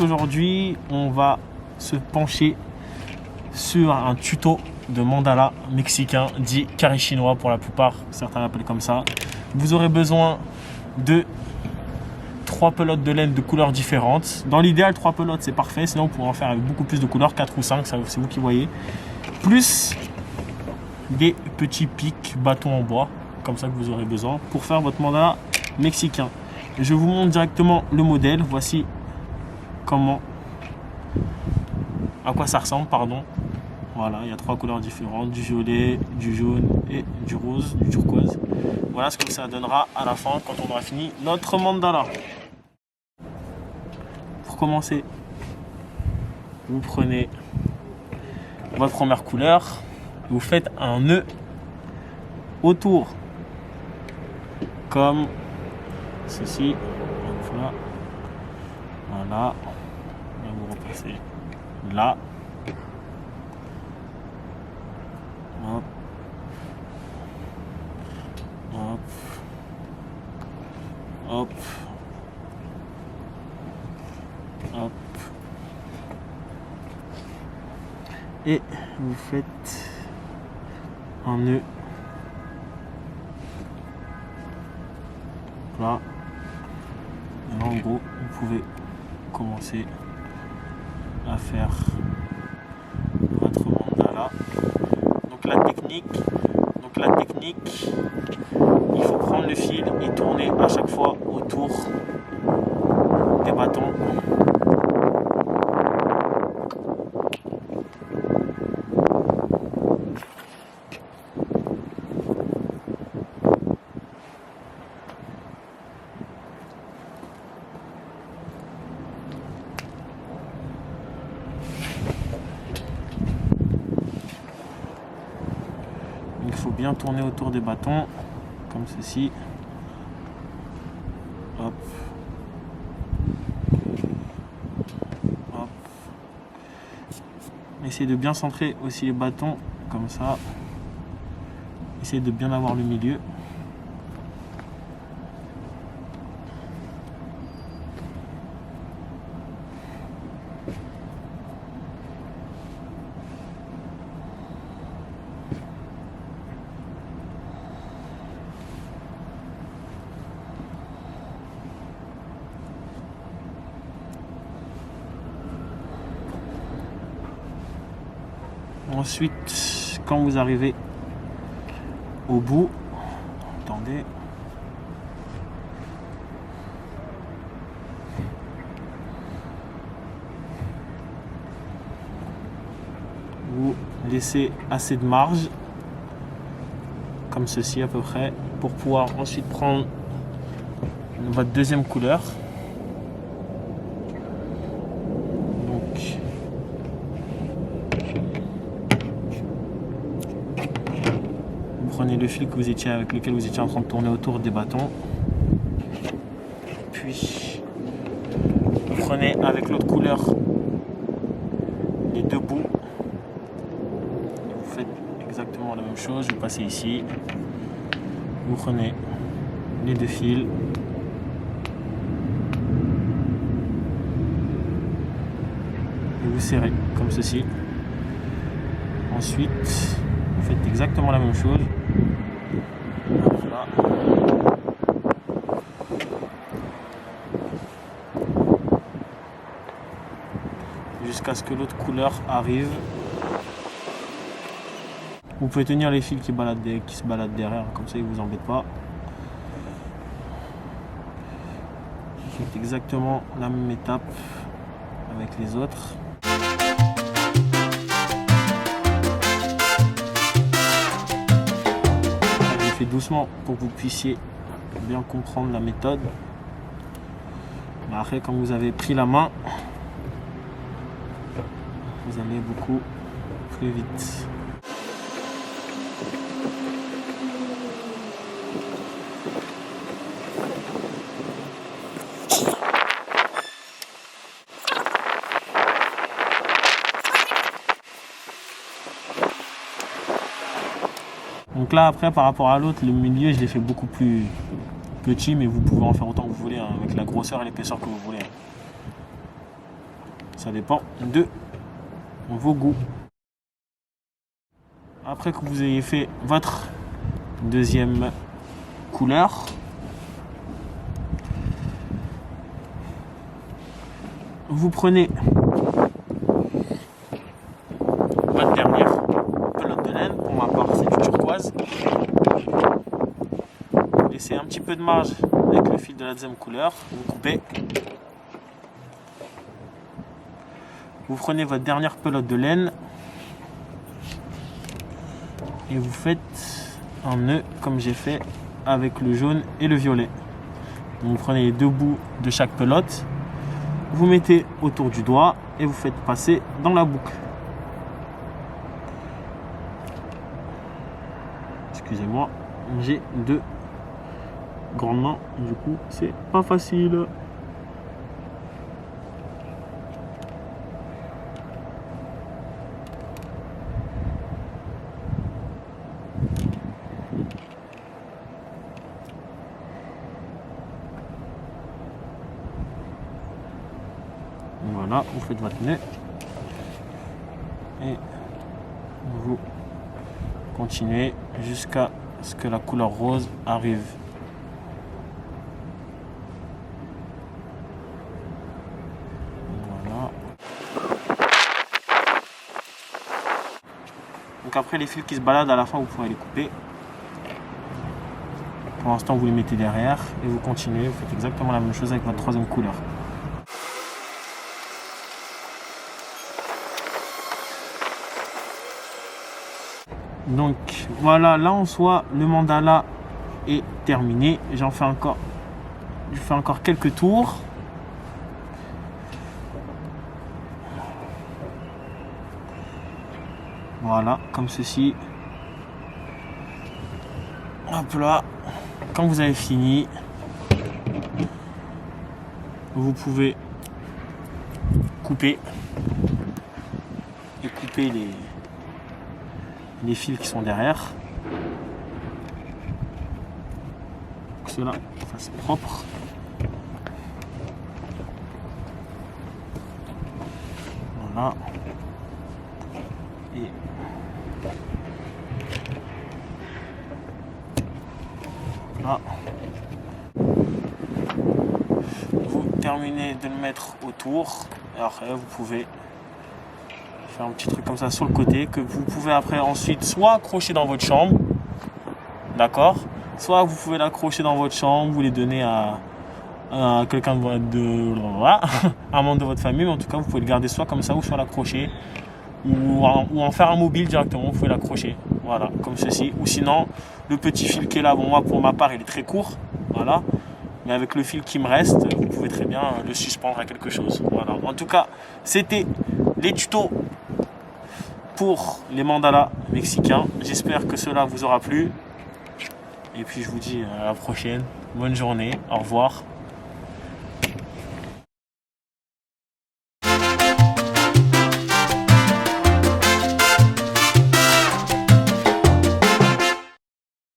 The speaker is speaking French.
Donc aujourd'hui, on va se pencher sur un tuto de mandala mexicain, dit carré chinois pour la plupart, certains l'appellent comme ça. Vous aurez besoin de 3 pelotes de laine de couleurs différentes. Dans l'idéal, 3 pelotes c'est parfait, sinon vous pourrez en faire avec beaucoup plus de couleurs, 4 ou 5, c'est vous qui voyez. Plus des petits pics bâtons en bois, comme ça que vous aurez besoin pour faire votre mandala mexicain. Je vous montre directement le modèle. Voici à quoi ça ressemble, pardon. Voilà, il y a 3 couleurs différentes, du violet, du jaune et du rose, du turquoise. Voilà ce que ça donnera à la fin quand on aura fini notre mandala. Pour commencer, vous prenez votre première couleur, vous faites un nœud autour comme ceci. Voilà. Voilà. Et vous repassez là. Hop. Hop. Hop. Hop. Et vous faites un nœud là. Et là, en gros, vous pouvez commencer à faire votre mandala. Donc la technique, il faut prendre le fil et tourner à chaque fois autour des bâtons. Il faut bien tourner autour des bâtons, comme ceci. Hop. Hop. Essayez de bien centrer aussi les bâtons, comme ça. Essayez de bien avoir le milieu. Ensuite, quand vous arrivez au bout, attendez, vous laissez assez de marge, comme ceci à peu près, pour pouvoir ensuite prendre votre deuxième couleur. Prenez le fil avec lequel vous étiez en train de tourner autour des bâtons. Puis, vous prenez avec l'autre couleur les deux bouts. Vous faites exactement la même chose. Vous passez ici. Vous prenez les deux fils. Et vous serrez comme ceci. Ensuite, vous faites exactement la même chose. Voilà. Jusqu'à ce que l'autre couleur arrive. Vous pouvez tenir les fils qui se baladent derrière, comme ça ils ne vous embêtent pas. Vous faites exactement la même étape avec les autres. Doucement pour que vous puissiez bien comprendre la méthode. Mais après, quand vous avez pris la main, vous allez beaucoup plus vite. Donc là après par rapport à l'autre, le milieu je l'ai fait beaucoup plus petit, mais vous pouvez en faire autant que vous voulez, hein, avec la grosseur et l'épaisseur que vous voulez. Ça dépend de vos goûts. Après que vous ayez fait votre deuxième couleur, vous prenez votre dernière pelote de laine. Pour ma part, c'est du turquoise. Laissez un petit peu de marge avec le fil de la deuxième couleur. Vous coupez. Vous prenez votre dernière pelote de laine et vous faites un nœud comme j'ai fait avec le jaune et le violet. Vous prenez les deux bouts de chaque pelote, vous mettez autour du doigt et vous faites passer dans la boucle. Excusez-moi, j'ai deux grandes mains, du coup c'est pas facile. Voilà, vous faites votre nœud et vous continuez jusqu'à ce que la couleur rose arrive. Voilà. Donc après les fils qui se baladent à la fin, vous pouvez les couper. Pour l'instant, vous les mettez derrière et vous continuez, vous faites exactement la même chose avec votre troisième couleur. Donc voilà, là en soi, le mandala est terminé. Je fais encore quelques tours. Voilà, comme ceci. Hop là. Quand vous avez fini, vous pouvez couper et couper les fils qui sont derrière pour que cela fasse propre. Voilà. Et là, vous terminez de le mettre autour et après vous pouvez faire un petit truc comme ça sur le côté que vous pouvez après ensuite soit accrocher dans votre chambre, d'accord, soit vous pouvez l'accrocher dans votre chambre, vous les donnez à quelqu'un un membre de votre famille, mais en tout cas vous pouvez le garder soit comme ça ou soit l'accrocher ou en faire un mobile directement, vous pouvez l'accrocher, voilà, comme ceci, ou sinon le petit fil qui est là, bon, moi pour ma part il est très court, voilà, mais avec le fil qui me reste, vous pouvez très bien le suspendre à quelque chose, voilà. En tout cas, c'était les tutos pour les mandalas mexicains. J'espère que cela vous aura plu. Et puis je vous dis à la prochaine. Bonne journée. Au revoir.